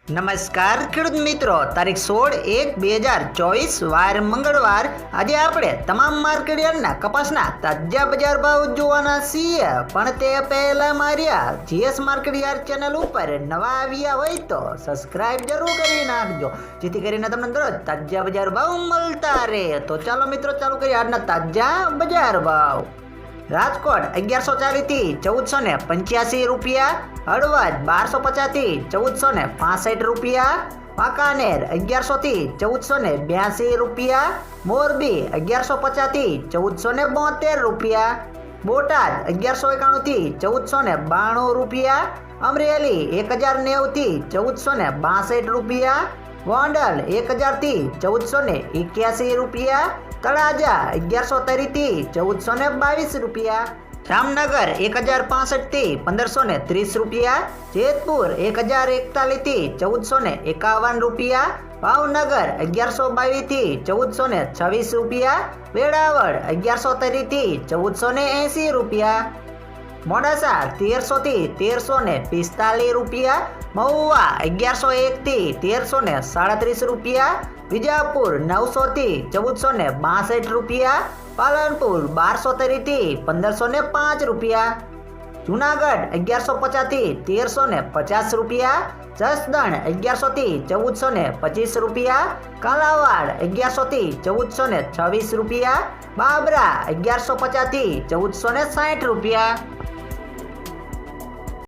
નમસ્કાર ખેડૂત મિત્રો, તારીખ 16/1/2024 વાર મંગળવાર. આજે આપણે તમામ માર્કેટ યાર્ડના કપાસના તાજા બજાર ભાવ જોવાના છીએ. પણ તે પહેલા માર્યા જીએસ માર્કેટ યાર્ડ ચેનલ ઉપર નવા આવ્યા હોય તો સબસ્ક્રાઇબ જરૂર કરી નાખજો, જેથી કરીને તમને દરરોજ તાજા બજાર ભાવ મળતા રહે. તો ચાલો મિત્રો, ચાલુ કરીએ આજના તાજા બજાર ભાવ. રાજકોટ 1140 થી 1485 રૂપિયા, હળવદ 1250 થી 1465 રૂપિયા, વાંકાનેર 1100 થી 1482 રૂપિયા, મોરબી 1150 થી 1472 રૂપિયા, બોટાદ 1191 થી 1492 રૂપિયા, અમરેલી 1090 થી 1462 રૂપિયા, ગોંડલ 1000 થી 1481 રૂપિયા, તળાજા 1130 થી 1422 રૂપિયા, જામનગર 1065 થી 1530 રૂપિયા, જેતપુર 1041 થી 1451 રૂપિયા, ભાવનગર 1122 થી 1426 રૂપિયા, વેળાવળ 1130 થી 1480 રૂપિયા, મોડાસા 1300 થી 1345 રૂપિયા, મહુવા 1101 થી 1337 રૂપિયા, વિજાપુર 900 થી 1462 રૂપિયા, પાલનપુર 1230 થી 1505 રૂપિયા, જુનાગઢ 1150 થી 1350 રૂપિયા, જસદણ 1100 થી 1425 રૂપિયા, કાલાવાડ 1100 થી 1426 રૂપિયા, બાબરા 1150 થી 1460 રૂપિયા.